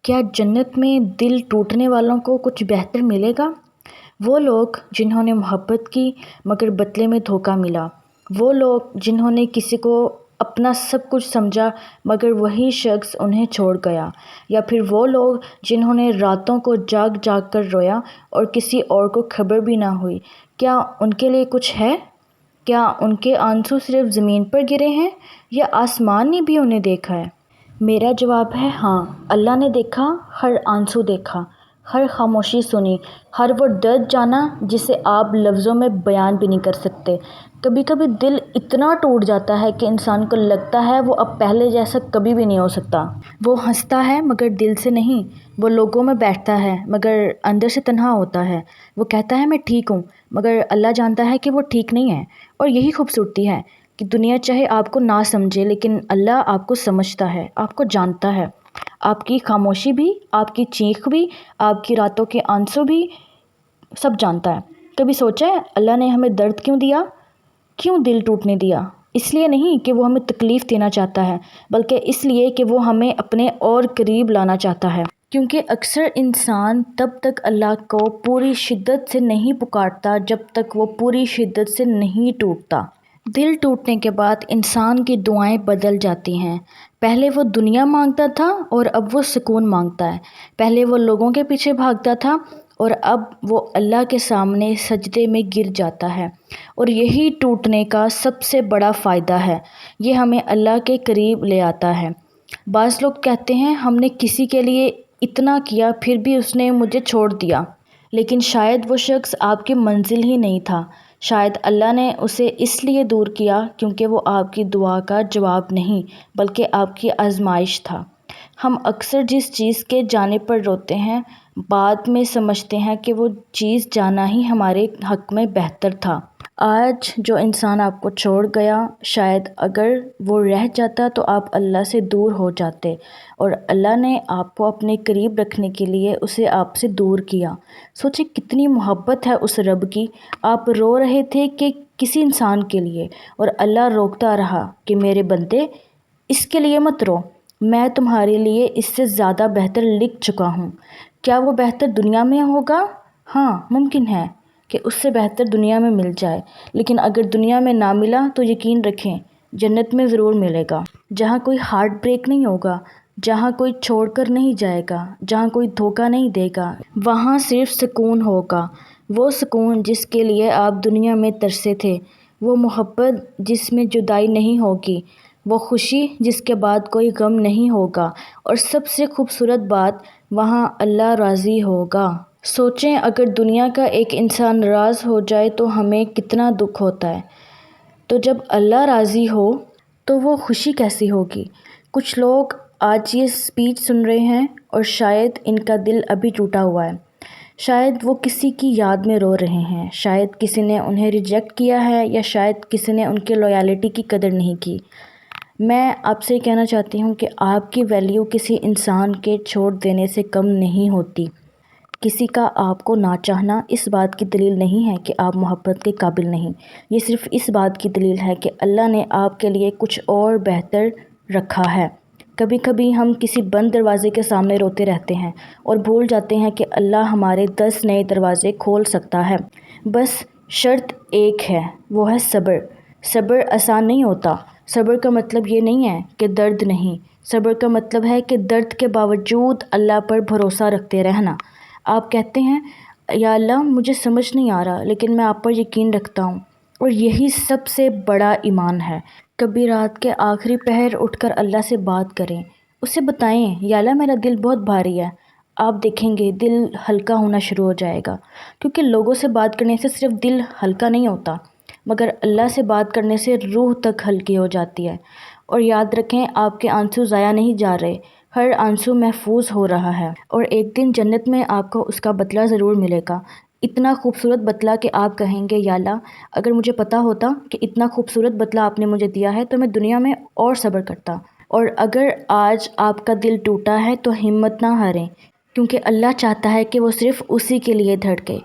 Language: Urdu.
کیا جنت میں دل ٹوٹنے والوں کو کچھ بہتر ملے گا؟ وہ لوگ جنہوں نے محبت کی مگر بدلے میں دھوکہ ملا، وہ لوگ جنہوں نے کسی کو اپنا سب کچھ سمجھا مگر وہی شخص انہیں چھوڑ گیا، یا پھر وہ لوگ جنہوں نے راتوں کو جاگ جاگ کر رویا اور کسی اور کو خبر بھی نہ ہوئی، کیا ان کے لیے کچھ ہے؟ کیا ان کے آنسو صرف زمین پر گرے ہیں یا آسمان نے بھی انہیں دیکھا ہے؟ میرا جواب ہے ہاں، اللہ نے دیکھا، ہر آنسو دیکھا، ہر خاموشی سنی، ہر وہ درد جانا جسے آپ لفظوں میں بیان بھی نہیں کر سکتے۔ کبھی کبھی دل اتنا ٹوٹ جاتا ہے کہ انسان کو لگتا ہے وہ اب پہلے جیسا کبھی بھی نہیں ہو سکتا۔ وہ ہنستا ہے مگر دل سے نہیں، وہ لوگوں میں بیٹھتا ہے مگر اندر سے تنہا ہوتا ہے، وہ کہتا ہے میں ٹھیک ہوں مگر اللہ جانتا ہے کہ وہ ٹھیک نہیں ہے۔ اور یہی خوبصورتی ہے کہ دنیا چاہے آپ کو نہ سمجھے لیکن اللہ آپ کو سمجھتا ہے، آپ کو جانتا ہے، آپ کی خاموشی بھی، آپ کی چیخ بھی، آپ کی راتوں کے آنسو بھی، سب جانتا ہے۔ کبھی سوچا ہے اللہ نے ہمیں درد کیوں دیا؟ کیوں دل ٹوٹنے دیا؟ اس لیے نہیں کہ وہ ہمیں تکلیف دینا چاہتا ہے، بلکہ اس لیے کہ وہ ہمیں اپنے اور قریب لانا چاہتا ہے۔ کیونکہ اکثر انسان تب تک اللہ کو پوری شدت سے نہیں پکارتا جب تک وہ پوری شدت سے نہیں ٹوٹتا۔ دل ٹوٹنے کے بعد انسان کی دعائیں بدل جاتی ہیں۔ پہلے وہ دنیا مانگتا تھا اور اب وہ سکون مانگتا ہے۔ پہلے وہ لوگوں کے پیچھے بھاگتا تھا اور اب وہ اللہ کے سامنے سجدے میں گر جاتا ہے۔ اور یہی ٹوٹنے کا سب سے بڑا فائدہ ہے، یہ ہمیں اللہ کے قریب لے آتا ہے۔ بعض لوگ کہتے ہیں ہم نے کسی کے لیے اتنا کیا پھر بھی اس نے مجھے چھوڑ دیا، لیکن شاید وہ شخص آپ کی منزل ہی نہیں تھا، شاید اللہ نے اسے اس لیے دور کیا کیونکہ وہ آپ کی دعا کا جواب نہیں بلکہ آپ کی آزمائش تھا۔ ہم اکثر جس چیز کے جانے پر روتے ہیں بعد میں سمجھتے ہیں کہ وہ چیز جانا ہی ہمارے حق میں بہتر تھا۔ آج جو انسان آپ کو چھوڑ گیا، شاید اگر وہ رہ جاتا تو آپ اللہ سے دور ہو جاتے، اور اللہ نے آپ کو اپنے قریب رکھنے کے لیے اسے آپ سے دور کیا۔ سوچیں کتنی محبت ہے اس رب کی۔ آپ رو رہے تھے کہ کسی انسان کے لیے، اور اللہ روکتا رہا کہ میرے بندے اس کے لیے مت رو، میں تمہارے لیے اس سے زیادہ بہتر لکھ چکا ہوں۔ کیا وہ بہتر دنیا میں ہوگا؟ ہاں، ممکن ہے کہ اس سے بہتر دنیا میں مل جائے، لیکن اگر دنیا میں نہ ملا تو یقین رکھیں جنت میں ضرور ملے گا، جہاں کوئی ہارٹ بریک نہیں ہوگا، جہاں کوئی چھوڑ کر نہیں جائے گا، جہاں کوئی دھوکہ نہیں دے گا۔ وہاں صرف سکون ہوگا، وہ سکون جس کے لیے آپ دنیا میں ترسے تھے، وہ محبت جس میں جدائی نہیں ہوگی، وہ خوشی جس کے بعد کوئی غم نہیں ہوگا، اور سب سے خوبصورت بات، وہاں اللہ راضی ہوگا۔ سوچیں اگر دنیا کا ایک انسان ناراض ہو جائے تو ہمیں کتنا دکھ ہوتا ہے، تو جب اللہ راضی ہو تو وہ خوشی کیسی ہوگی۔ کچھ لوگ آج یہ اسپیچ سن رہے ہیں اور شاید ان کا دل ابھی ٹوٹا ہوا ہے، شاید وہ کسی کی یاد میں رو رہے ہیں، شاید کسی نے انہیں ریجیکٹ کیا ہے، یا شاید کسی نے ان کے لویالٹی کی قدر نہیں کی۔ میں آپ سے کہنا چاہتی ہوں کہ آپ کی ویلیو کسی انسان کے چھوڑ دینے سے کم نہیں ہوتی۔ کسی کا آپ کو نہ چاہنا اس بات کی دلیل نہیں ہے کہ آپ محبت کے قابل نہیں، یہ صرف اس بات کی دلیل ہے کہ اللہ نے آپ کے لیے کچھ اور بہتر رکھا ہے۔ کبھی کبھی ہم کسی بند دروازے کے سامنے روتے رہتے ہیں اور بھول جاتے ہیں کہ اللہ ہمارے 10 نئے دروازے کھول سکتا ہے، بس شرط ایک ہے، وہ ہے صبر۔ صبر آسان نہیں ہوتا۔ صبر کا مطلب یہ نہیں ہے کہ درد نہیں، صبر کا مطلب ہے کہ درد کے باوجود اللہ پر بھروسہ رکھتے رہنا۔ آپ کہتے ہیں یا اللہ مجھے سمجھ نہیں آ رہا لیکن میں آپ پر یقین رکھتا ہوں، اور یہی سب سے بڑا ایمان ہے۔ کبھی رات کے آخری پہر اٹھ کر اللہ سے بات کریں، اسے بتائیں یا اللہ میرا دل بہت بھاری ہے۔ آپ دیکھیں گے دل ہلکا ہونا شروع ہو جائے گا، کیونکہ لوگوں سے بات کرنے سے صرف دل ہلکا نہیں ہوتا مگر اللہ سے بات کرنے سے روح تک ہلکی ہو جاتی ہے۔ اور یاد رکھیں آپ کے آنسو ضائع نہیں جا رہے، ہر آنسو محفوظ ہو رہا ہے، اور ایک دن جنت میں آپ کو اس کا بدلہ ضرور ملے گا، اتنا خوبصورت بدلہ کہ آپ کہیں گے یا اللہ اگر مجھے پتا ہوتا کہ اتنا خوبصورت بدلہ آپ نے مجھے دیا ہے تو میں دنیا میں اور صبر کرتا۔ اور اگر آج آپ کا دل ٹوٹا ہے تو ہمت نہ ہاریں، کیونکہ اللہ چاہتا ہے کہ وہ صرف اسی کے لیے دھڑکے۔